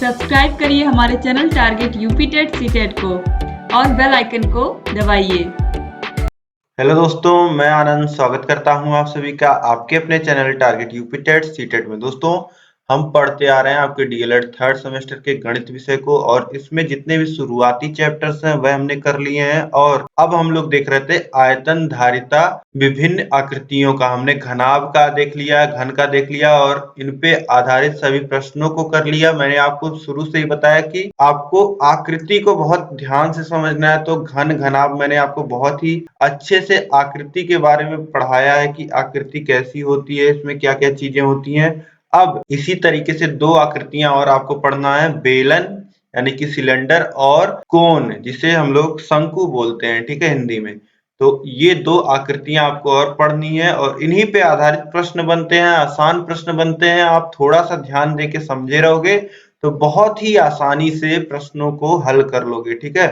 Subscribe करिए हमारे channel target UP TET CTET को और बेल आइकन को दबाइए। हेलो दोस्तों, मैं आनंद स्वागत करता हूं आप सभी का आपके अपने channel target UP TET CTET में। दोस्तों, हम पढ़ते आ रहे हैं आपके डीएलएड थर्ड सेमेस्टर के गणित विषय को और इसमें जितने भी शुरुआती चैप्टर्स हैं वह हमने कर लिए हैं। और अब हम लोग देख रहे थे आयतन धारिता विभिन्न आकृतियों का। हमने घनाभ का देख लिया, घन का देख लिया और इन पे आधारित सभी प्रश्नों को कर लिया। मैंने आपको शुरू से ही बताया कि आपको आकृति को बहुत ध्यान से समझना है। तो घन घनाभ मैंने आपको बहुत ही अच्छे से आकृति के बारे में पढ़ाया है कि आकृति कैसी होती है, इसमें क्या क्या चीजें होती हैं। अब इसी तरीके से दो आकृतियां और आपको पढ़ना है, बेलन यानी कि सिलेंडर और कोन जिसे हम लोग शंकु बोलते हैं, ठीक है, हिंदी में। तो ये दो आकृतियां आपको और पढ़नी है और इन्हीं पे आधारित प्रश्न बनते हैं, आसान प्रश्न बनते हैं। आप थोड़ा सा ध्यान दे के समझे रहोगे तो बहुत ही आसानी से प्रश्नों को हल कर लोगे, ठीक है।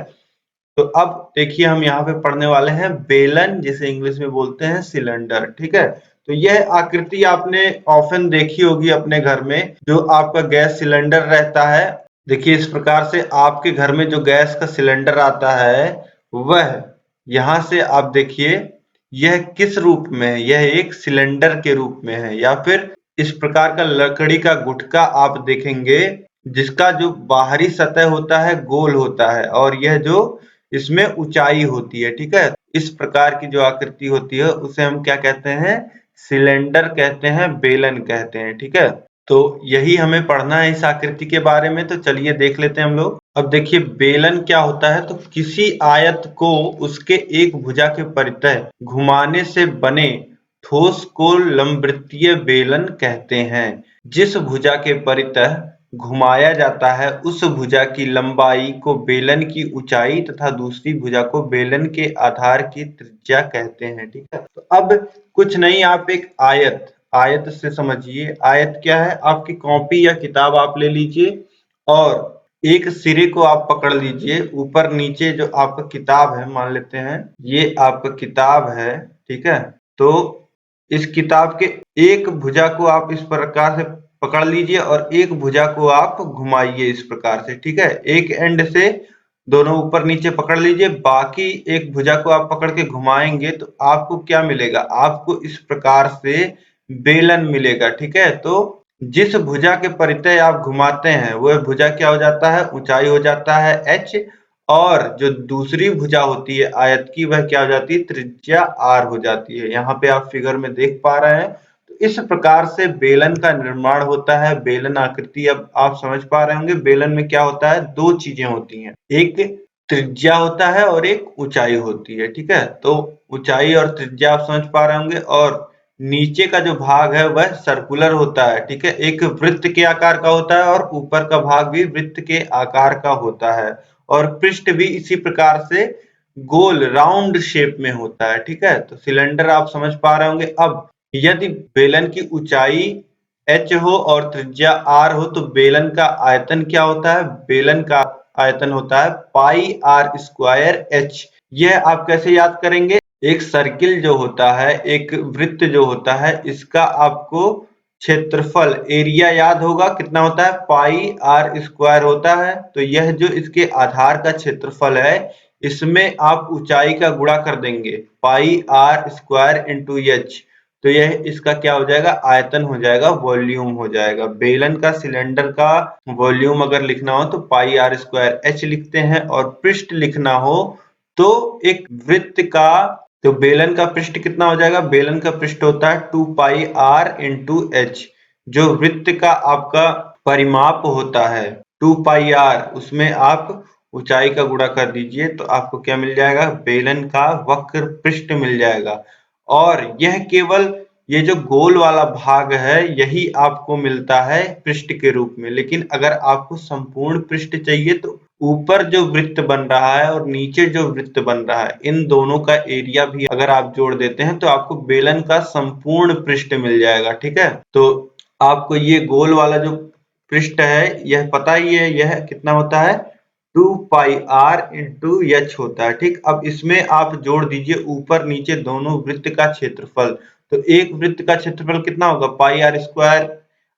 तो अब देखिए, हम यहाँ पे पढ़ने वाले हैं बेलन, जिसे इंग्लिश में बोलते हैं सिलेंडर, ठीक है। तो यह आकृति आपने ऑफन देखी होगी अपने घर में, जो आपका गैस सिलेंडर रहता है। देखिए, इस प्रकार से आपके घर में जो गैस का सिलेंडर आता है वह यहाँ से आप देखिए यह किस रूप में है। यह एक सिलेंडर के रूप में है, या फिर इस प्रकार का लकड़ी का गुटका आप देखेंगे जिसका जो बाहरी सतह होता है गोल होता है और यह जो इसमें ऊंचाई होती है, ठीक है। इस प्रकार की जो आकृति होती है उसे हम क्या कहते हैं? सिलेंडर कहते हैं, बेलन कहते हैं, ठीक है। तो यही हमें पढ़ना है इस आकृति के बारे में। तो चलिए देख लेते हैं हम लोग। अब देखिए, बेलन क्या होता है? तो किसी आयत को उसके एक भुजा के परितः घुमाने से बने ठोस को लंबवृत्तीय बेलन कहते हैं। जिस भुजा के परितः घुमाया जाता है उस भुजा की लंबाई को बेलन की ऊंचाई तथा दूसरी भुजा को बेलन के आधार की त्रिज्या कहते हैं, ठीक है। तो अब कुछ नहीं, आप एक आयत से समझिए। आयत क्या है? आपकी कॉपी या किताब आप ले लीजिए और एक सिरे को आप पकड़ लीजिए। ऊपर नीचे जो आपका किताब है, मान लेते हैं ये आपका किताब है, ठीक है। तो इस किताब के एक भुजा को आप इस प्रकार से पकड़ लीजिए और एक भुजा को आप घुमाइए इस प्रकार से, ठीक है। एक एंड से दोनों ऊपर नीचे पकड़ लीजिए, बाकी एक भुजा को आप पकड़ के घुमाएंगे तो आपको क्या मिलेगा? आपको इस प्रकार से बेलन मिलेगा, ठीक है। तो जिस भुजा के परितः आप घुमाते हैं वह भुजा क्या हो जाता है? ऊंचाई हो जाता है h, और जो दूसरी भुजा होती है आयत की वह क्या हो जाती है? त्रिज्या r हो जाती है। यहाँ पे आप फिगर में देख पा रहे हैं। तो इस प्रकार से बेलन का निर्माण होता है, बेलन आकृति। अब आप समझ पा रहे होंगे बेलन में क्या होता है? दो चीजें होती हैं, एक त्रिज्या होता है और एक ऊंचाई होती है, ठीक है। तो ऊंचाई और त्रिज्या आप समझ पा रहे होंगे। और नीचे का जो भाग है वह सर्कुलर होता है, ठीक है, एक वृत्त के आकार का होता है और ऊपर का भाग भी वृत्त के आकार का होता है और पृष्ठ भी इसी प्रकार से गोल राउंड शेप में होता है, ठीक है। तो सिलेंडर आप समझ पा रहे होंगे। अब यदि बेलन की ऊंचाई h हो और त्रिज्या r हो तो बेलन का आयतन क्या होता है? बेलन का आयतन होता है पाई आर स्क्वायर h। यह आप कैसे याद करेंगे? एक सर्किल जो होता है, एक वृत्त जो होता है, इसका आपको क्षेत्रफल एरिया याद होगा, कितना होता है? पाई आर स्क्वायर होता है। तो यह जो इसके आधार का क्षेत्रफल है इसमें आप ऊंचाई का गुणा कर देंगे, pi r square into H. तो यह इसका क्या हो जाएगा? आयतन हो जाएगा, वॉल्यूम हो जाएगा। बेलन का सिलेंडर का वॉल्यूम अगर लिखना हो तो पाई आर स्क्वायर एच लिखते हैं, और पृष्ठ लिखना हो तो एक वृत्त का, तो बेलन का पृष्ठ कितना हो जाएगा? बेलन का पृष्ठ होता है 2 पाई आर इंटू एच। जो वृत्त का आपका परिमाप होता है 2 पाई आर, उसमें आप ऊंचाई का गुणा कर दीजिए तो आपको क्या मिल जाएगा? बेलन का वक्र पृष्ठ मिल जाएगा। और यह केवल ये जो गोल वाला भाग है यही आपको मिलता है पृष्ठ के रूप में। लेकिन अगर आपको संपूर्ण पृष्ठ चाहिए तो ऊपर जो वृत्त बन रहा है और नीचे जो वृत्त बन रहा है, इन दोनों का एरिया भी अगर आप जोड़ देते हैं तो आपको बेलन का संपूर्ण पृष्ठ मिल जाएगा, ठीक है। तो आपको ये गोल वाला जो पृष्ठ है यह पता ही है, यह कितना होता है? 2 पाई आर इंटू एच होता है, ठीक। अब इसमें आप जोड़ दीजिए ऊपर नीचे दोनों वृत्त का क्षेत्रफल। तो एक वृत्त का क्षेत्रफल कितना होगा? पाई आर स्क्वायर,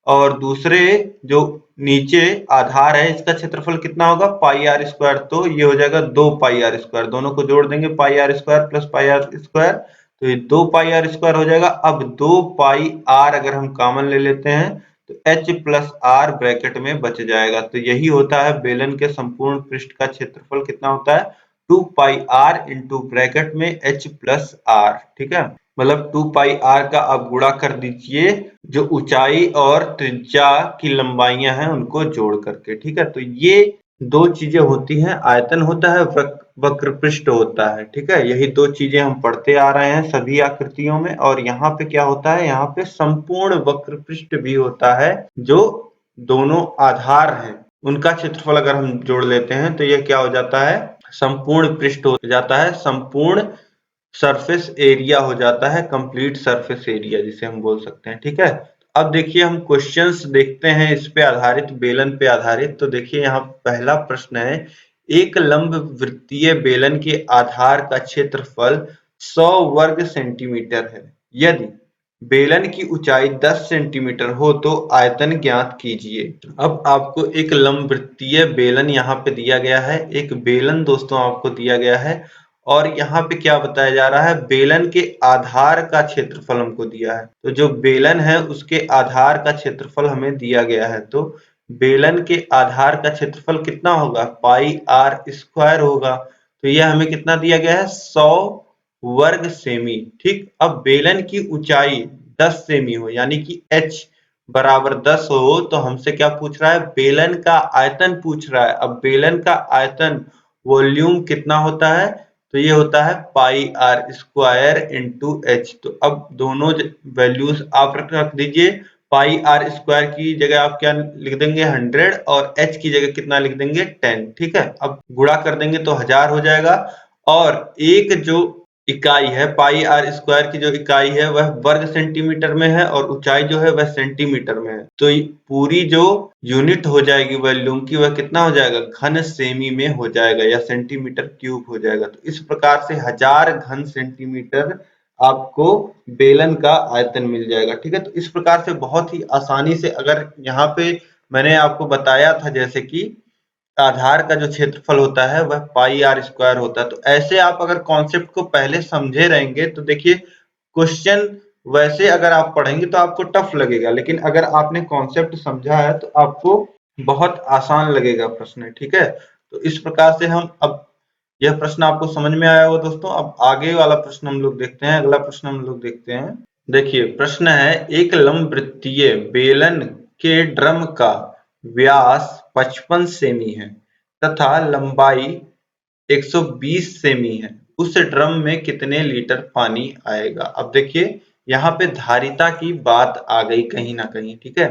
और दूसरे जो नीचे आधार है, इसका क्षेत्रफल कितना होगा पाई आर स्क्वायर, तो ये हो जाएगा 2 पाई आर स्क्वायर, दोनों को जोड़ देंगे pi r square plus pi r square, तो ये 2 पाई आर स्क्वायर हो जाएगा। अब 2 पाई आर अगर हम कॉमन ले लेते हैं तो एच प्लस आर ब्रैकेट में बच जाएगा, तो यही होता है बेलन के संपूर्ण पृष्ठ का क्षेत्रफल कितना होता है 2 पाई आर इंटू ब्रैकेट में एच प्लस आर। ठीक है, मतलब 2 पाई आर का आप गुणा कर दीजिए जो ऊंचाई और त्रिज्या की लंबाइयां हैं उनको जोड़ करके। ठीक है, तो ये दो चीजें होती हैं, आयतन होता है, वक्र पृष्ठ होता है। ठीक है, यही दो चीजें हम पढ़ते आ रहे हैं सभी आकृतियों में। और यहाँ पे क्या होता है, यहाँ पे संपूर्ण वक्र पृष्ठ भी होता है, जो दोनों आधार हैं उनका क्षेत्रफल अगर हम जोड़ लेते हैं तो यह क्या हो जाता है, संपूर्ण पृष्ठ हो जाता है, संपूर्ण सरफेस एरिया हो जाता है, कंप्लीट सरफेस एरिया जिसे हम बोल सकते हैं। ठीक है, अब देखिए हम क्वेश्चंस देखते हैं इस पे आधारित, बेलन पे आधारित। तो देखिए यहाँ पहला प्रश्न है, एक लंब वृत्तीय बेलन के आधार का क्षेत्रफल 100 वर्ग सेंटीमीटर है। यदि बेलन की ऊंचाई 10 सेंटीमीटर हो तो आयतन ज्ञात कीजिए। अब आपको एक लंब वृत्तीय बेलन यहाँ पे दिया गया है, एक बेलन दोस्तों आपको दिया गया है, और यहाँ पे क्या बताया जा रहा है, बेलन के आधार का क्षेत्रफल हमको दिया है। तो जो बेलन है उसके आधार का क्षेत्रफल हमें दिया गया है, तो बेलन के आधार का क्षेत्रफल कितना होगा पाई आर स्क्वायर होगा। तो यह हमें कितना दिया गया है 100 वर्ग सेमी। ठीक, अब बेलन की ऊंचाई 10 सेमी हो यानी कि h बराबर 10 हो, तो हमसे क्या पूछ रहा है, बेलन का आयतन पूछ रहा है। अब बेलन का आयतन वॉल्यूम कितना होता है, तो ये होता है पाई आर स्क्वायर इंटू एच। तो अब दोनों वैल्यूज आप रख दीजिए, पाई आर स्क्वायर की जगह आप क्या लिख देंगे 100 और एच की जगह कितना लिख देंगे 10। ठीक है, अब गुणा कर देंगे तो 1000 हो जाएगा, और एक जो इकाई है पाई आर स्क्वायर की जो इकाई है वह वर्ग सेंटीमीटर में है और ऊंचाई जो है वह सेंटीमीटर में है, तो पूरी जो यूनिट हो जाएगी वॉल्यूम की वह कितना हो जाएगा घन सेमी में हो जाएगा या सेंटीमीटर क्यूब हो जाएगा। तो इस प्रकार से 1000 घन सेंटीमीटर आपको बेलन का आयतन मिल जाएगा। ठीक है, तो इस प्रकार से बहुत ही आसानी से, अगर यहाँ पे मैंने आपको बताया था जैसे कि आधार का जो क्षेत्रफल होता है वह पाई आर स्क्वायर होता है, तो ऐसे आप अगर कॉन्सेप्ट को पहले समझे रहेंगे तो देखिए क्वेश्चन वैसे अगर आप पढ़ेंगे तो आपको टफ लगेगा, लेकिन अगर आपने कॉन्सेप्ट समझा है तो आपको बहुत आसान लगेगा प्रश्न। ठीक है, तो इस प्रकार से हम, अब यह प्रश्न आपको समझ में आया होगा दोस्तों। अब आगे वाला प्रश्न हम लोग देखते हैं, अगला प्रश्न हम लोग देखते हैं। देखिए प्रश्न है, एक लंब वृत्तीय बेलन के ड्रम का व्यास 55 सेमी है तथा लंबाई 120 सेमी है, उस ड्रम में कितने लीटर पानी आएगा। अब देखिए यहाँ पे धारिता की बात आ गई कहीं ना कहीं। ठीक है,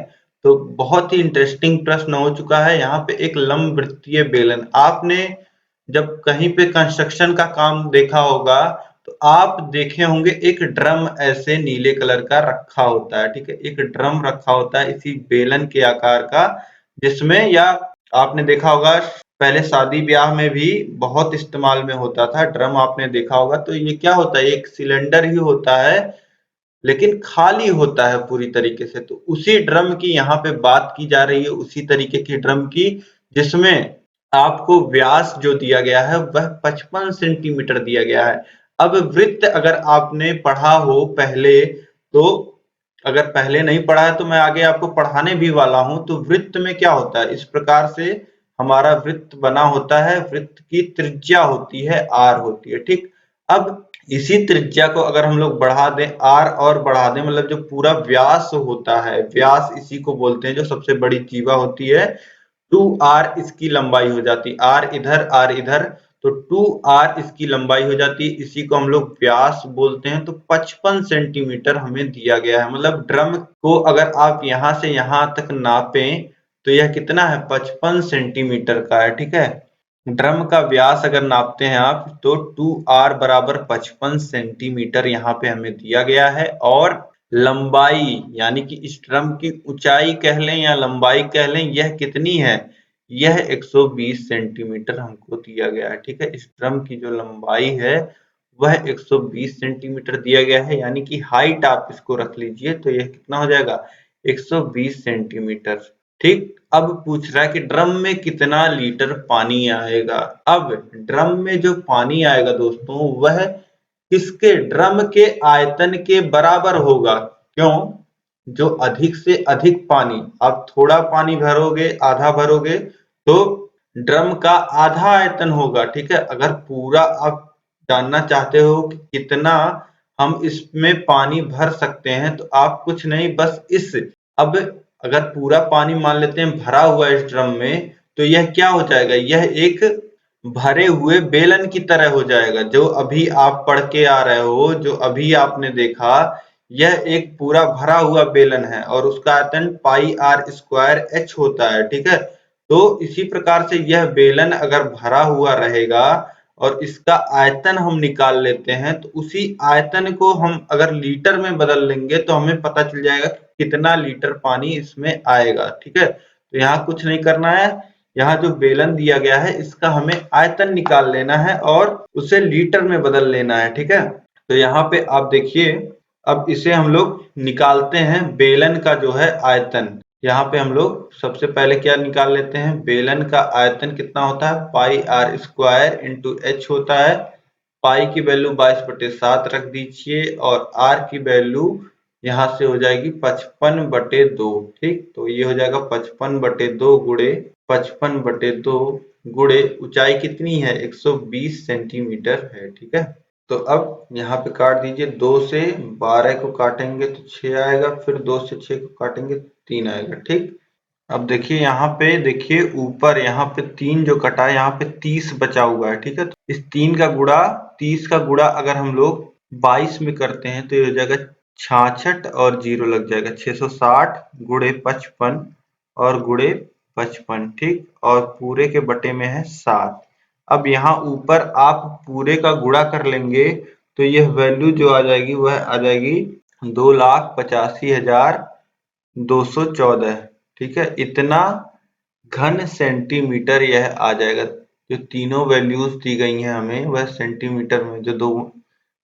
तो बहुत ही इंटरेस्टिंग प्रश्न हो चुका है। यहाँ पे एक लंब वृत्तीय बेलन, आपने जब कहीं पे कंस्ट्रक्शन का काम देखा होगा तो आप देखे होंगे एक ड्रम ऐसे नीले कलर का रखा होता है। ठीक है, एक ड्रम रखा होता है इसी बेलन के आकार का, जिसमें, या आपने देखा होगा पहले शादी ब्याह में भी बहुत इस्तेमाल में होता था ड्रम, आपने देखा होगा। तो ये क्या होता है, एक सिलेंडर ही होता है लेकिन खाली होता है पूरी तरीके से। तो उसी ड्रम की यहाँ पे बात की जा रही है, उसी तरीके की ड्रम की, जिसमें आपको व्यास जो दिया गया है वह 55 सेंटीमीटर दिया गया है। अब वृत्त अगर आपने पढ़ा हो पहले, तो अगर पहले नहीं पढ़ा है तो मैं आगे आपको पढ़ाने भी वाला हूं। तो वृत्त में क्या होता है, इस प्रकार से हमारा वृत्त बना होता है, वृत्त की त्रिज्या होती है आर होती है। ठीक, अब इसी त्रिज्या को अगर हम लोग बढ़ा दें आर और बढ़ा दें, मतलब जो पूरा व्यास होता है, व्यास इसी को बोलते हैं जो सबसे बड़ी जीवा होती है, 2r इसकी लंबाई हो जाती, आर इधर आर इधर, तो 2r इसकी लंबाई हो जाती है, इसी को हम लोग व्यास बोलते हैं। तो 55 सेंटीमीटर हमें दिया गया है, मतलब ड्रम को अगर आप यहां से यहां तक नापें तो यह कितना है 55 सेंटीमीटर का है। ठीक है, ड्रम का व्यास अगर नापते हैं आप तो 2r बराबर 55 सेंटीमीटर यहाँ पे हमें दिया गया है, और लंबाई यानी कि इस ड्रम की ऊंचाई कह लें या लंबाई कह लें, यह कितनी है, यह 120 सेंटीमीटर हमको दिया गया है। ठीक है, इस ड्रम की जो लंबाई है वह 120 सेंटीमीटर दिया गया है, यानी कि हाइट आप इसको रख लीजिए तो यह कितना हो जाएगा 120 सेंटीमीटर। ठीक, अब पूछ रहा है कि ड्रम में कितना लीटर पानी आएगा। अब ड्रम में जो पानी आएगा दोस्तों वह किसके ड्रम के आयतन के बराबर होगा। क्यों? जो अधिक से अधिक पानी, आप थोड़ा पानी भरोगे, आधा भरोगे तो ड्रम का आधा आयतन होगा। ठीक है, अगर पूरा आप जानना चाहते हो कि कितना हम इसमें पानी भर सकते हैं तो आप कुछ नहीं, बस इस अब अगर पूरा पानी मान लेते हैं भरा हुआ इस ड्रम में, तो यह क्या हो जाएगा, यह एक भरे हुए बेलन की तरह हो जाएगा। जो अभी आप पढ़ के आ रहे हो, जो अभी आपने देखा, यह एक पूरा भरा हुआ बेलन है और उसका आयतन पाई आर स्क्वायर एच होता है। ठीक है, तो इसी प्रकार से यह बेलन अगर भरा हुआ रहेगा और इसका आयतन हम निकाल लेते हैं, तो उसी आयतन को हम अगर लीटर में बदल लेंगे तो हमें पता चल जाएगा कि कितना लीटर पानी इसमें आएगा। ठीक है, तो यहाँ कुछ नहीं करना है, यहाँ जो बेलन दिया गया है इसका हमें आयतन निकाल लेना है और उसे लीटर में बदल लेना है। ठीक है, तो यहाँ पे आप देखिए, अब इसे हम लोग निकालते हैं, बेलन का जो है आयतन। यहाँ पे हम लोग सबसे पहले क्या निकाल लेते हैं, बेलन का आयतन कितना होता है, पाई आर स्क्वायर इंटू एच होता है। पाई की वैल्यू 22/7 रख दीजिए और आर की वैल्यू यहाँ से हो जाएगी 55/2। ठीक, तो ये हो जाएगा 55/2 गुणे 55/2 गुणे ऊंचाई कितनी है, 120 सेंटीमीटर है। ठीक है, तो अब यहाँ पे काट दीजिए, 2 से 12 को काटेंगे तो 6 आएगा, फिर 2 से 6 को काटेंगे 3 आएगा। ठीक, अब देखिए यहाँ पे, देखिए ऊपर यहाँ पे 3 जो कटा है, यहाँ पे 30 बचा हुआ है। ठीक है, तो इस 3 का गुणा, 30 का गुणा अगर हम लोग 22 में करते हैं तो ये हो जाएगा 66 और 0 लग जाएगा, 660 गुणे 55 और गुणे 55। ठीक, और पूरे के बटे में है 7। अब यहाँ ऊपर आप पूरे का गुणा कर लेंगे तो यह वैल्यू जो आ जाएगी वह आ जाएगी 2,85,214। ठीक है, इतना घन सेंटीमीटर यह आ जाएगा। जो तीनों वैल्यूज दी गई हैं हमें वह सेंटीमीटर में, जो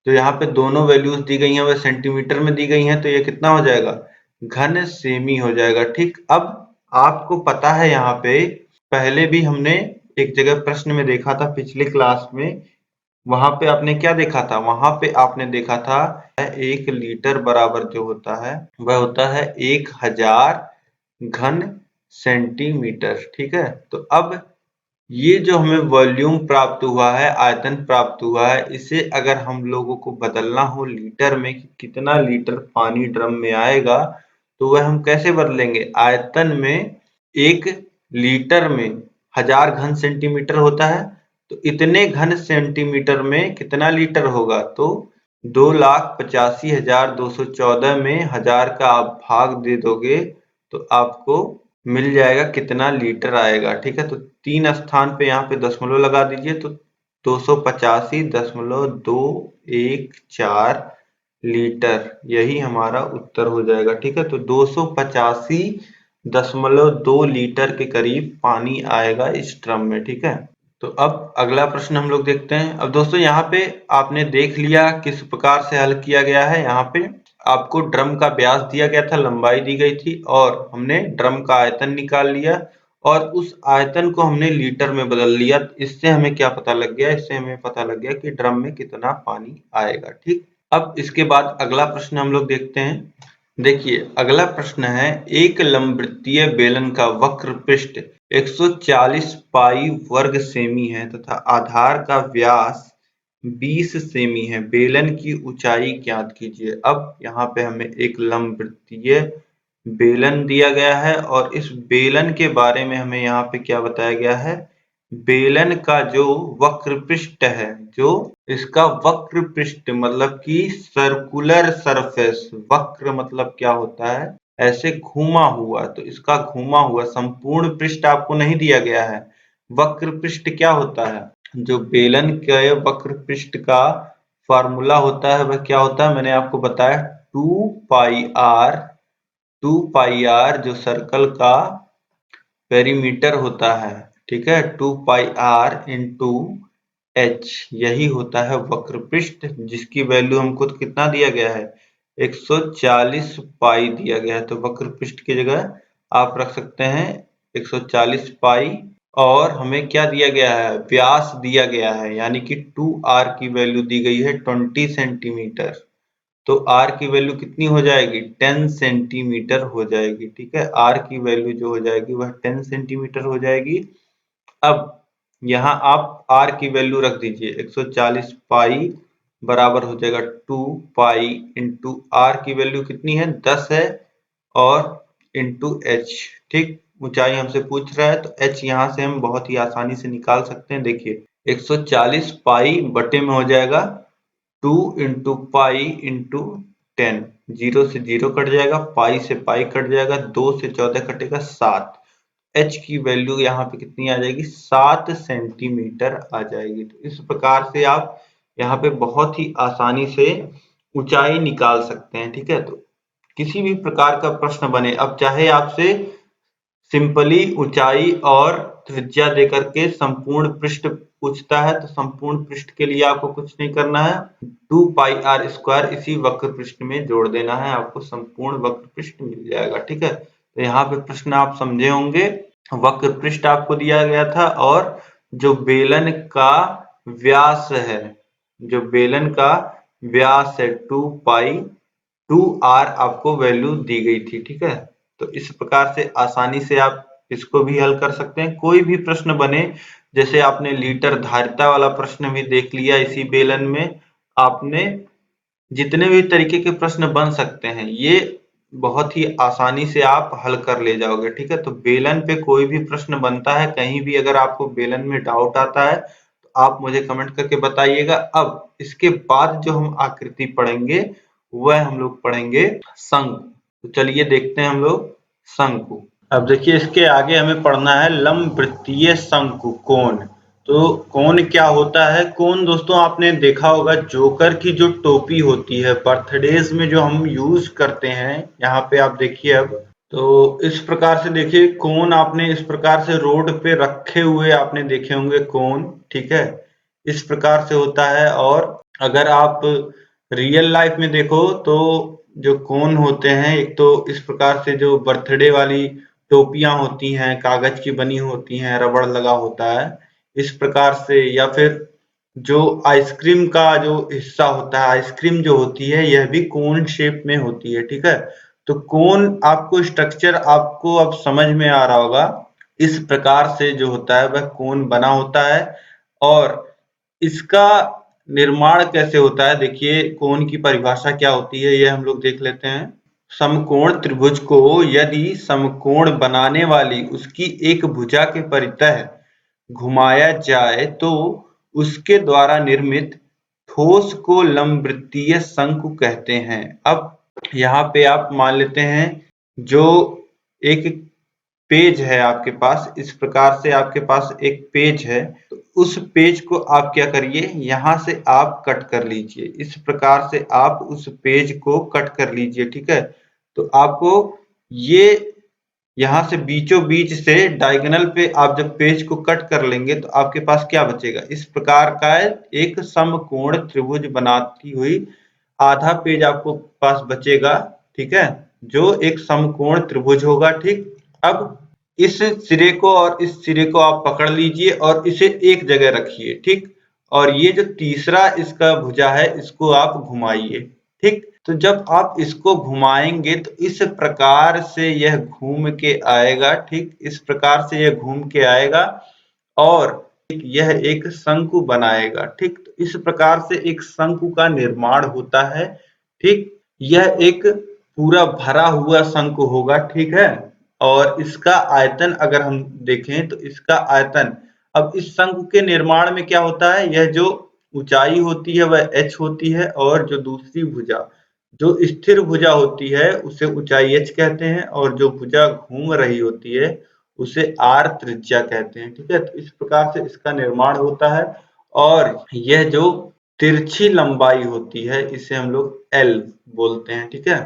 यहाँ पे दोनों वैल्यूज दी गई हैं वह सेंटीमीटर में दी गई हैं, तो ये कितना हो जाएगा, घन सेमी हो जाएगा। ठीक, अब आपको पता है यहाँ पे पहले भी हमने एक जगह प्रश्न में देखा था पिछले क्लास में, वहां पे आपने क्या देखा था, वहां पे आपने देखा था 1 लीटर बराबर जो होता है वह होता है 1000 घन सेंटीमीटर। ठीक है, तो अब ये जो हमें वॉल्यूम प्राप्त हुआ है, आयतन प्राप्त हुआ है, इसे अगर हम लोगों को बदलना हो लीटर में कि कितना लीटर पानी ड्रम में आएगा, तो वह हम कैसे बदलेंगे, आयतन में 1 लीटर में 1000 घन सेंटीमीटर होता है, तो इतने घन सेंटीमीटर में कितना लीटर होगा, तो 2,85,214 में 1000 का आप भाग दे दोगे तो आपको मिल जाएगा कितना लीटर आएगा। ठीक है, तो 3 स्थान पे यहाँ पे दशमलव लगा दीजिए तो 285.214 लीटर, यही हमारा उत्तर हो जाएगा। ठीक है, तो 285.2 लीटर के करीब पानी आएगा इस ड्रम में। ठीक है, तो अब अगला प्रश्न हम लोग देखते हैं। अब दोस्तों यहाँ पे आपने देख लिया किस प्रकार से हल किया गया है। यहाँ पे आपको ड्रम का व्यास दिया गया था, लंबाई दी गई थी और हमने ड्रम का आयतन निकाल लिया और उस आयतन को हमने लीटर में बदल लिया। इससे हमें क्या पता लग गया, इससे हमें पता लग गया कि ड्रम में कितना पानी आएगा। ठीक, अब इसके बाद अगला प्रश्न हम लोग देखते हैं। देखिए अगला प्रश्न है, एक लंबवृत्तीय बेलन का वक्र पृष्ठ 140 पाई वर्ग सेमी है तथा आधार का व्यास 20 सेमी है, बेलन की ऊंचाई ज्ञात कीजिए। अब यहाँ पे हमें एक लंबवृत्तीय बेलन दिया गया है और इस बेलन के बारे में हमें यहाँ पे क्या बताया गया है, बेलन का जो वक्र पृष्ठ है, जो इसका वक्र पृष्ठ मतलब कि सर्कुलर सरफेस, वक्र मतलब क्या होता है, ऐसे घूमा हुआ, तो इसका घूमा हुआ संपूर्ण पृष्ठ आपको नहीं दिया गया है। वक्र पृष्ठ क्या होता है, जो बेलन के वक्र पृष्ठ का फॉर्मूला होता है वह क्या होता है, मैंने आपको बताया 2 पाई आर जो सर्कल का पेरीमीटर होता है। ठीक है, 2 पाई आर इंटू एच, यही होता है वक्र पृष्ठ, जिसकी वैल्यू हमको कितना दिया गया है, 140 पाई दिया गया है। तो वक्र पृष्ठ की जगह आप रख सकते हैं 140 पाई, और हमें क्या दिया गया है, व्यास दिया गया है, यानी कि 2r की वैल्यू दी गई है 20 सेंटीमीटर। तो r की वैल्यू कितनी हो जाएगी, 10 सेंटीमीटर हो जाएगी। ठीक है, r की वैल्यू जो हो जाएगी वह 10 सेंटीमीटर हो जाएगी। अब यहाँ आप r की वैल्यू रख दीजिए, 140 पाई बराबर हो जाएगा 2 पाई इंटू r की वैल्यू कितनी है, 10 है, और इंटू h। ठीक, ऊंचाई हमसे पूछ रहा है तो h यहाँ से हम बहुत ही आसानी से निकाल सकते हैं। देखिए 140 पाई बटे में हो जाएगा 2 इंटू पाई इंटू 10, 0 से 0 कट जाएगा, पाई से पाई कट जाएगा, 2 से 14 कटेगा 7। h की वैल्यू यहाँ पे कितनी आ जाएगी, 7 सेंटीमीटर आ जाएगी। तो इस प्रकार से आप यहाँ पे बहुत ही आसानी से ऊंचाई निकाल सकते हैं। ठीक है, तो किसी भी प्रकार का प्रश्न बने, अब चाहे आपसे सिंपली ऊंचाई और त्रिज्या देकर के संपूर्ण पृष्ठ पूछता है, तो संपूर्ण पृष्ठ के लिए आपको कुछ नहीं करना है, 2 पाई r स्क्वायर इसी वक्र पृष्ठ में जोड़ देना है, आपको संपूर्ण वक्र पृष्ठ मिल जाएगा। ठीक है, तो यहाँ पे प्रश्न आप समझे होंगे, वक्र पृष्ठ आपको दिया गया था, और जो बेलन का व्यास है, जो बेलन का व्यास है 2 पाई 2r आपको वैल्यू दी गई थी। ठीक है, तो इस प्रकार से आसानी से आप इसको भी हल कर सकते हैं। कोई भी प्रश्न बने, जैसे आपने लीटर धारिता वाला प्रश्न भी देख लिया, इसी बेलन में आपने जितने भी तरीके के प्रश्न बन सकते हैं, ये बहुत ही आसानी से आप हल कर ले जाओगे। ठीक है, तो बेलन पे कोई भी प्रश्न बनता है, कहीं भी अगर आपको बेलन में डाउट आता है तो आप मुझे कमेंट करके बताइएगा। अब इसके बाद जो हम आकृति पढ़ेंगे वह हम लोग पढ़ेंगे शंकु। तो चलिए देखते हैं हम लोग शंकु। अब देखिए इसके आगे हमें पढ़ना है लंबवृत्तीय शंकु, कोण। तो कोण क्या होता है, कोण दोस्तों आपने देखा होगा जोकर की जो टोपी होती है बर्थडेज में जो हम यूज करते हैं, यहाँ पे आप देखिए। अब तो इस प्रकार से देखिए कोण आपने इस प्रकार से रोड पे रखे हुए आपने देखे होंगे कोण। ठीक है, इस प्रकार से होता है। और अगर आप रियल लाइफ में देखो तो जो कोण होते हैं, एक तो इस प्रकार से जो बर्थडे वाली टोपियां होती हैं, कागज की बनी होती हैं, रबड़ लगा होता है इस प्रकार से, या फिर जो आइसक्रीम का जो हिस्सा होता है, आइसक्रीम जो होती है यह भी कोन शेप में होती है। ठीक है, तो कोन आपको स्ट्रक्चर आपको अब समझ में आ रहा होगा, इस प्रकार से जो होता है वह कोन बना होता है। और इसका निर्माण कैसे होता है, देखिए कोन की परिभाषा क्या होती है यह हम लोग देख लेते हैं। समकोण त्रिभुज को यदि समकोण बनाने वाली उसकी एक भुजा के परितः घुमाया जाए तो उसके द्वारा निर्मित ठोस को लंबवृत्तीय शंकु कहते हैं। अब यहाँ पे आप मान लेते हैं जो एक पेज है आपके पास, इस प्रकार से आपके पास एक पेज है, तो उस पेज को आप क्या करिए, यहाँ से आप कट कर लीजिए, इस प्रकार से आप उस पेज को कट कर लीजिए। ठीक है, तो आपको ये यहाँ से बीचों बीच से डायगोनल पे आप जब पेज को कट कर लेंगे तो आपके पास क्या बचेगा, इस प्रकार का एक समकोण त्रिभुज बनाती हुई आधा पेज आपको पास बचेगा। ठीक है, जो एक समकोण त्रिभुज होगा। ठीक, अब इस सिरे को और इस सिरे को आप पकड़ लीजिए और इसे एक जगह रखिए। ठीक, और ये जो तीसरा इसका भुजा है इसको आप घुमाइए। ठीक, तो जब आप इसको घुमाएंगे तो इस प्रकार से यह घूम के आएगा। ठीक, इस प्रकार से यह घूम के आएगा और यह एक शंकु बनाएगा। ठीक, तो इस प्रकार से एक शंकु का निर्माण होता है। ठीक, यह एक पूरा भरा हुआ शंकु होगा। ठीक है, और इसका आयतन अगर हम देखें तो इसका आयतन, अब इस शंकु के निर्माण में क्या होता है, यह जो ऊंचाई होती है वह h होती है, और जो दूसरी भुजा जो स्थिर भुजा होती है उसे ऊंचाई h कहते हैं, और जो भुजा घूम रही होती है उसे r त्रिज्या कहते हैं। ठीक है, तो इस प्रकार से इसका निर्माण होता है, और यह जो तिरछी लंबाई होती है इसे हम लोग L बोलते हैं। ठीक है,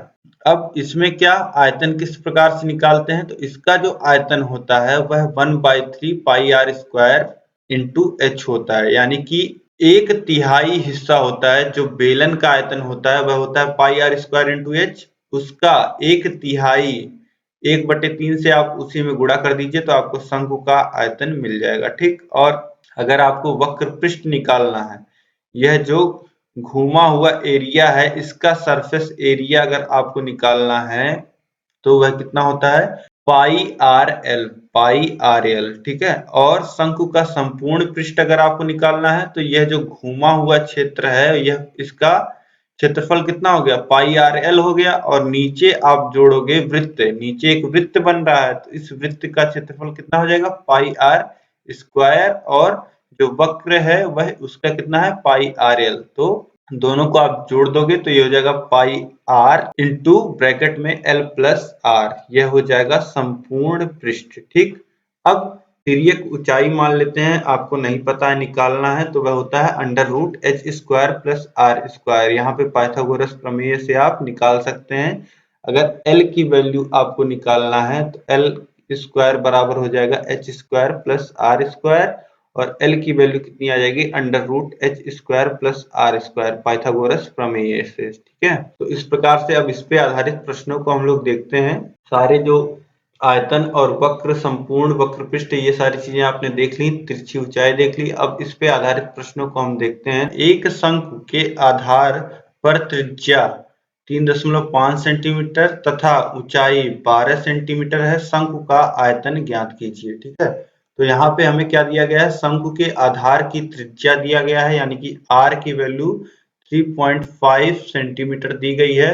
अब इसमें क्या आयतन किस प्रकार से निकालते हैं, तो इसका जो आयतन होता है वह 1/3 पाई r स्क्वायर इंटू h होता है, यानी कि 1/3 हिस्सा होता है जो बेलन का आयतन होता है वह होता है पाई r स्क्वायर इंटू h, उसका 1/3 1/3 से आप उसी में गुणा कर दीजिए तो आपको शंकु का आयतन मिल जाएगा। ठीक, और अगर आपको वक्र पृष्ठ निकालना है, यह जो घूमा हुआ एरिया है इसका सरफेस एरिया अगर आपको निकालना है तो वह कितना होता है, पाई आर एल। ठीक है, और शंकु का संपूर्ण पृष्ठ अगर आपको निकालना है तो यह जो घूमा हुआ क्षेत्र है, यह इसका क्षेत्रफल कितना हो गया, पाई आर एल हो गया। और नीचे आप जोड़ोगे वृत्त, नीचे एक वृत्त बन रहा है तो इस वृत्त का क्षेत्रफल कितना हो जाएगा, पाई आर स्क्वायर, और जो वक्र है वह उसका कितना है, पाई आर एल। तो दोनों को आप जोड़ दोगे तो ये हो जाएगा पाई आर इंटू ब्रैकेट में एल प्लस आर, यह हो जाएगा संपूर्ण पृष्ठ। ठीक, अब तिर्यक ऊंचाई मान लेते हैं, आपको नहीं पता है निकालना है तो वह होता है √h² प्लस आर स्क्वायर। यहाँ पे पाइथागोरस प्रमेय से आप निकाल सकते हैं। अगर एल की वैल्यू आपको निकालना है तो एल स्क्वायर बराबर हो जाएगा h² प्लस आर स्क्वायर, और एल की वैल्यू कितनी आ जाएगी, √h² plus are square, Pythagoras प्रमेय से। ठीक है, तो इस प्रकार से अब इस पे आधारित प्रश्नों को हम लोग देखते हैं। सारे जो आयतन और वक्र, संपूर्ण वक्र पृष्ठ, ये सारी चीजें आपने देख ली, तिरछी ऊंचाई देख ली। अब इस पे आधारित प्रश्नों को हम देखते हैं। एक शंकु के आधार पर त्रिज्या 3.5 सेंटीमीटर तथा ऊंचाई 12 सेंटीमीटर है, शंकु का आयतन ज्ञात कीजिए। ठीक है, तो यहाँ पे हमें क्या दिया गया है, शंकु के आधार की त्रिज्या दिया गया है, यानी कि आर की वैल्यू 3.5 सेंटीमीटर दी गई है,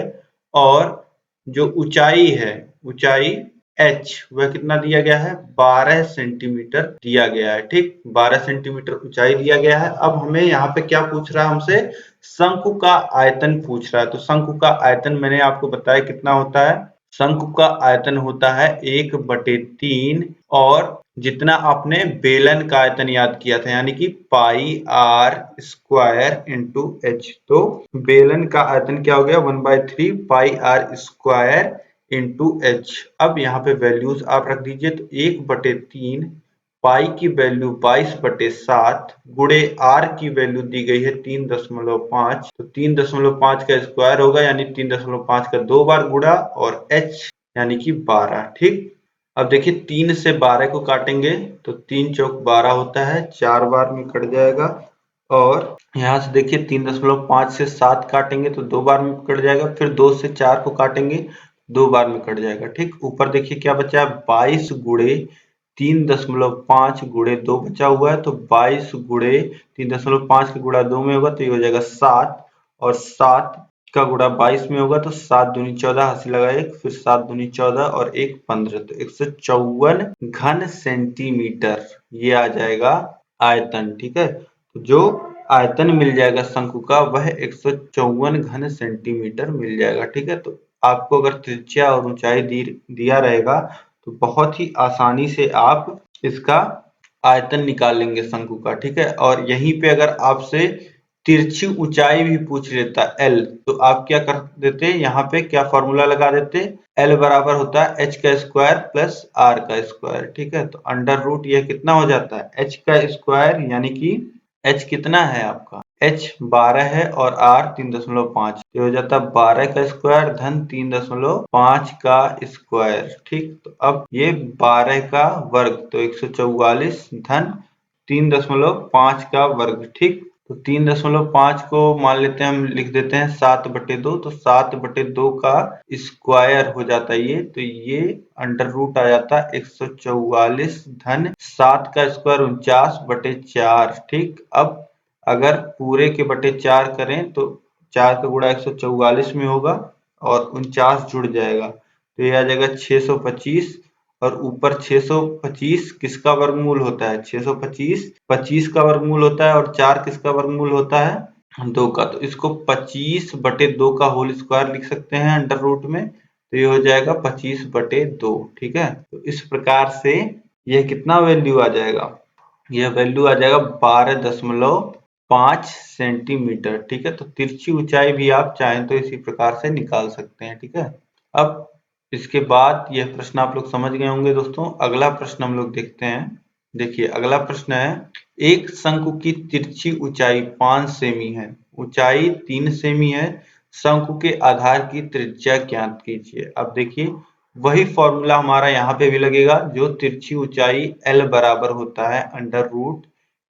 और जो ऊंचाई है, ऊंचाई h वह कितना दिया गया है, 12 सेंटीमीटर दिया गया है। ठीक, 12 सेंटीमीटर ऊंचाई दिया गया है। अब हमें यहाँ पे क्या पूछ रहा है, हमसे शंकु का आयतन पूछ रहा है। तो शंकु का आयतन मैंने आपको बताया कितना होता है, शंकु का आयतन होता है 1/3, और जितना आपने बेलन का आयतन याद किया था, यानी कि पाई/r² इंटू h, तो बेलन का आयतन क्या हो गया, 1/3 पाई/r² इंटू h। अब यहाँ पे वैल्यूज आप रख दीजिए, तो 1/3 पाई की वैल्यू 22/7 गुणे r की वैल्यू दी गई है 3.5, तो 3.5 का स्क्वायर होगा, यानी 3.5 का 2 बार गुणा, और h यानी कि 12। ठीक, अब देखिए 3 से 12 को काटेंगे तो 3 चौक 12 होता है, 4 बार में कट जाएगा। और यहाँ से देखिए 3.5 से 7 काटेंगे तो 2 बार में कट जाएगा, फिर 2 से 4 को काटेंगे 2 बार में कट जाएगा। ठीक, ऊपर देखिए क्या बचा है, 22 गुणे 3.5 गुणे 2 बचा हुआ है, तो 22 गुणे 3.5 का गुणा 2 में होगा तो ये हो जाएगा 7, और 7 का गुणा 22 में होगा तो 7 दूनी 14, हंसी लगा 1, फिर 7 दूनी 14 और 1 15, तो 154 घन सेंटीमीटर ये आ जाएगा आयतन। ठीक है, तो जो आयतन मिल जाएगा शंकु का वह 154 घन सेंटीमीटर मिल जाएगा। ठीक है, तो आपको अगर त्रिज्या और ऊंचाई दिया रहेगा तो बहुत ही आसानी से आप इसका आयतन निकाल लेंगे शंकु का। ठीक है, और यहीं पे अगर आपसे तिरछी ऊंचाई भी पूछ लेता एल, तो आप क्या कर देते, यहाँ पे क्या फॉर्मूला लगा देते, एल बराबर होता है h का स्क्वायर प्लस r का स्क्वायर। ठीक है, तो अंडर रूट यह कितना हो जाता है, h का स्क्वायर, यानी कि h कितना है आपका, h 12 है और r 3.5, ये हो जाता है 12 का स्क्वायर धन 3.5 का स्क्वायर। ठीक, तो अब ये 12 का वर्ग तो 144 धन 3.5 का वर्ग। ठीक, तो 3.5 को मान लेते हैं, हम लिख देते हैं 7/2, तो 7/2 का स्क्वायर हो जाता है ये, तो ये अंडर रूट आ जाता है 144 धन 7 का स्क्वायर 49/4। ठीक, अब अगर पूरे के बटे 4 करें तो 4 का गुणा 144 में होगा और 49 जुड़ जाएगा, तो ये आ जाएगा 625, और ऊपर 625 किसका वर्गमूल होता है, 625 25 का वर्गमूल होता है, और 4 किसका वर्गमूल होता है, 2 का। तो इसको 25/2 का होल स्क्वायर लिख सकते हैं अंडर रूट में, तो ये हो जाएगा 25/2। ठीक है, तो इस प्रकार से यह कितना वैल्यू आ जाएगा, यह वैल्यू आ जाएगा 12.5 सेंटीमीटर। ठीक है, तो तिरछी ऊंचाई भी आप चाहें तो इसी प्रकार से निकाल सकते हैं। ठीक है, अब इसके बाद यह प्रश्न आप लोग समझ गए होंगे दोस्तों। अगला प्रश्न हम लोग देखते हैं। देखिए अगला प्रश्न है, एक शंकु की तिरछी ऊंचाई 5 सेमी है, ऊंचाई 3 सेमी है, शंकु के आधार की त्रिज्या ज्ञात कीजिए। अब देखिए वही फॉर्मूला हमारा यहाँ पे भी लगेगा, जो तिरछी ऊंचाई L बराबर होता है under root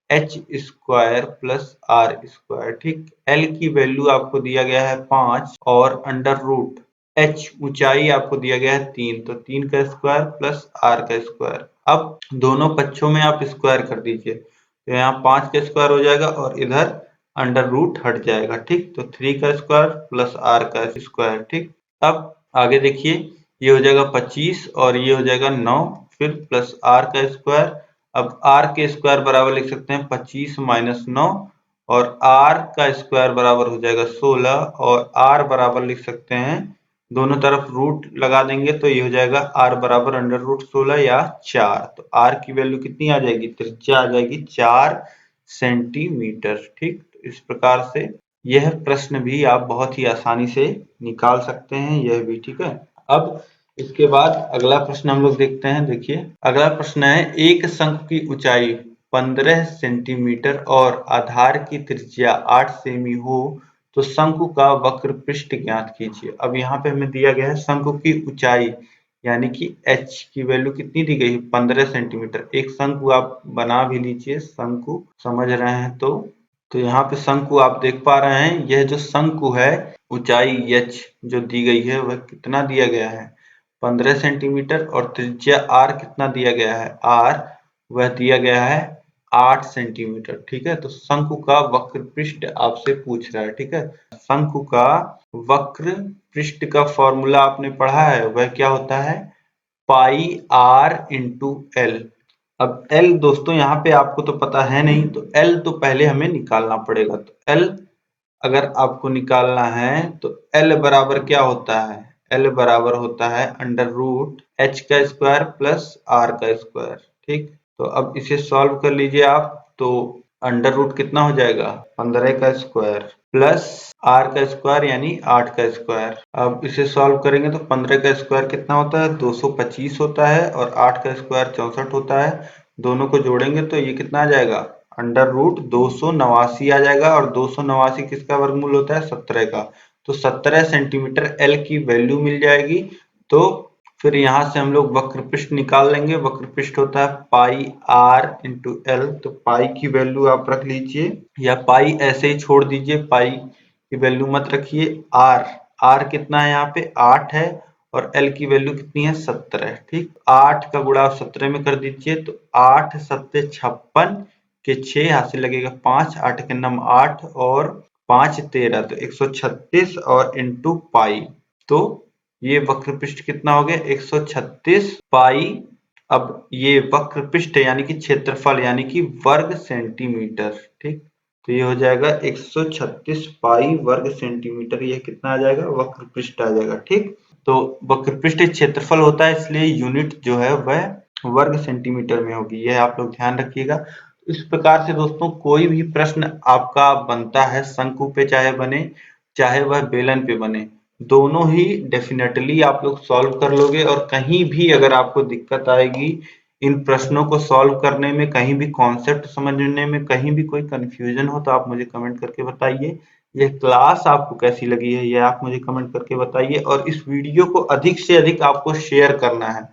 h square plus r square. ठीक, L की वैल्यू आपको दिया गया है 5 और अंडर रूट h ऊंचाई आपको दिया गया है 3, तो 3 का स्क्वायर प्लस r का स्क्वायर। अब दोनों पक्षों में आप स्क्वायर कर दीजिए, तो यहाँ 5 का स्क्वायर हो जाएगा और इधर अंडर रूट हट जाएगा। ठीक, तो 3 का स्क्वायर प्लस r का स्क्वायर। ठीक, अब आगे देखिए, ये हो जाएगा 25 और ये हो जाएगा 9, फिर प्लस r का स्क्वायर। अब r के स्क्वायर बराबर लिख सकते हैं 25 माइनस 9 और r का स्क्वायर बराबर हो जाएगा 16 और r बराबर लिख सकते हैं, दोनों तरफ रूट लगा देंगे तो ये हो जाएगा r बराबर अंडर रूट 16 या 4। तो r की वैल्यू कितनी आ जाएगी, त्रिज्या आ जाएगी 4 सेंटीमीटर। ठीक, तो इस प्रकार से यह प्रश्न भी आप बहुत ही आसानी से निकाल सकते हैं, यह भी। ठीक है, अब इसके बाद अगला प्रश्न हम लोग देखते हैं। देखिए, अगला प्रश्न है, एक शंकु की ऊंचाई 15 सेंटीमीटर और आधार की त्रिज्या 8 सेमी हो तो शंकु का वक्र पृष्ठ ज्ञात कीजिए। अब यहाँ पे हमें दिया गया है शंकु की ऊंचाई, यानी कि h की वैल्यू कितनी दी गई है, 15 सेंटीमीटर। एक शंकु आप बना भी लीजिए, शंकु समझ रहे हैं तो यहाँ पे शंकु आप देख पा रहे हैं, यह जो शंकु है ऊंचाई h जो दी गई है वह कितना दिया गया है, 15 सेंटीमीटर, और त्रिज्या r कितना दिया गया है, r वह दिया गया है 8 सेंटीमीटर। ठीक है, तो शंकु का वक्र पृष्ठ आपसे पूछ रहा है। ठीक है, शंकु का वक्र पृष्ठ का फॉर्मूला आपने पढ़ा है, वह क्या होता है, पाई r इंटू एल। अब L दोस्तों यहाँ पे आपको तो पता है नहीं, तो L तो पहले हमें निकालना पड़ेगा। तो L अगर आपको निकालना है तो L बराबर क्या होता है, L बराबर होता है अंडर रूट h का स्क्वायर प्लस r का स्क्वायर। ठीक, तो अब इसे सॉल्व कर लीजिए आप, तो अंडर रूट कितना हो जाएगा, 15 का स्क्वायर प्लस r का स्क्वायर यानी 8 का स्क्वायर। अब इसे सॉल्व करेंगे तो 15 का स्क्वायर कितना होता है, 225 होता है, और 8 का स्क्वायर 64 होता है। दोनों को जोड़ेंगे तो ये कितना आ जाएगा, अंडर रूट 289 आ जाएगा, और 289 किसका वर्गमूल होता है, 17 का। तो 17 सेंटीमीटर L की वैल्यू मिल जाएगी। तो फिर यहाँ से हम लोग वक्र पृष्ठ निकाल लेंगे। वक्र पृष्ठ होता है पाई r इंटू एल। तो पाई की वैल्यू आप रख लीजिए, या पाई ऐसे ही छोड़ दीजिए, पाई की वैल्यू मत रखिए। r कितना है, यहाँ पे 8 है, और L की वैल्यू कितनी है, 17। ठीक, 8 का गुणा 17 में कर दीजिए, तो 8 सत्ते 56 के 6 हाथ से लगेगा 5, 8 के नम 8 और 5 13, तो 136 और इंटू पाई। तो ये वक्र पृष्ठ कितना हो गया, 136 पाई। अब ये वक्र पृष्ठ यानी कि क्षेत्रफल यानी कि वर्ग सेंटीमीटर। ठीक, तो ये हो जाएगा 136 पाई वर्ग सेंटीमीटर। ये कितना आ जाएगा, वक्र पृष्ठ आ जाएगा। ठीक, तो वक्र पृष्ठ क्षेत्रफल होता है, इसलिए यूनिट जो है वह वर्ग सेंटीमीटर में होगी, यह आप लोग ध्यान रखिएगा। इस प्रकार से दोस्तों कोई भी प्रश्न आपका बनता है शंकु पे, चाहे बने चाहे वह बेलन पे बने, दोनों ही डेफिनेटली आप लोग सॉल्व कर लोगे। और कहीं भी अगर आपको दिक्कत आएगी इन प्रश्नों को सॉल्व करने में, कहीं भी कॉन्सेप्ट समझने में, कहीं भी कोई कंफ्यूजन हो, तो आप मुझे कमेंट करके बताइए। यह क्लास आपको कैसी लगी है, यह आप मुझे कमेंट करके बताइए। और इस वीडियो को अधिक से अधिक आपको शेयर करना है,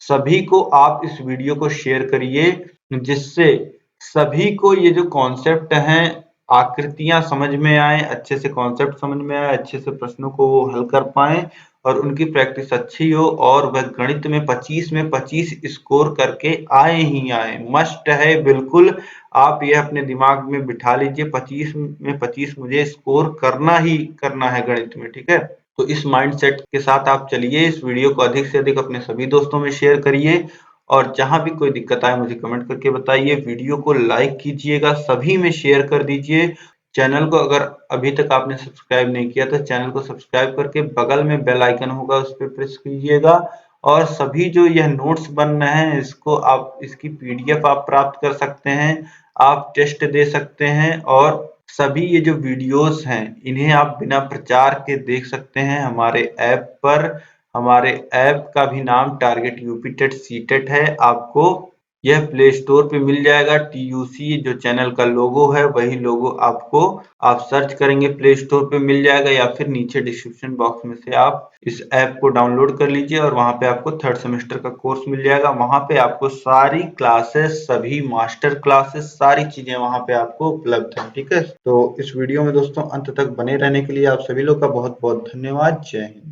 सभी को आप इस वीडियो को शेयर करिए, जिससे सभी को ये जो कॉन्सेप्ट हैं, आकृतियां समझ में आए, अच्छे से कॉन्सेप्ट समझ में आए, अच्छे से प्रश्नों को वो हल कर पाए, और उनकी प्रैक्टिस अच्छी हो, और वह गणित में 25 में 25 स्कोर करके आए ही आए। मस्ट है, बिल्कुल आप यह अपने दिमाग में बिठा लीजिए, 25 में 25 मुझे स्कोर करना ही करना है गणित में। ठीक है, तो इस माइंडसेट के साथ आप चलिए। इस वीडियो को अधिक से अधिक अपने सभी दोस्तों में शेयर करिए, और जहां भी कोई दिक्कत आए मुझे कमेंट करके बताइए। वीडियो को लाइक कीजिएगा, सभी में शेयर कर दीजिए। चैनल को अगर अभी तक आपने सब्सक्राइब नहीं किया तो चैनल को सब्सक्राइब करके बगल में बेल आइकन होगा, उस पर प्रेस कीजिएगा। और सभी जो यह नोट्स बन रहे हैं, इसको आप इसकी PDF आप प्राप्त कर सकते हैं, आप टेस्ट दे सकते हैं, और सभी ये जो वीडियोस हैं इन्हें आप बिना प्रचार के देख सकते हैं हमारे ऐप पर। हमारे ऐप का भी नाम टारगेट यूपी टेट सीटेट है। आपको यह प्ले स्टोर पे मिल जाएगा। TUC जो चैनल का लोगो है वही लोगो आपको आप सर्च करेंगे प्ले स्टोर पे मिल जाएगा, या फिर नीचे डिस्क्रिप्शन बॉक्स में से आप इस ऐप को डाउनलोड कर लीजिए और वहां पे आपको 3rd सेमेस्टर का कोर्स मिल जाएगा। वहां पे आपको सारी क्लासेस, सभी मास्टर क्लासेस, सारी चीजें वहां पे आपको उपलब्ध है। ठीक है, तो इस वीडियो में दोस्तों अंत तक बने रहने के लिए आप सभी लोग का बहुत बहुत धन्यवाद। जय हिंद।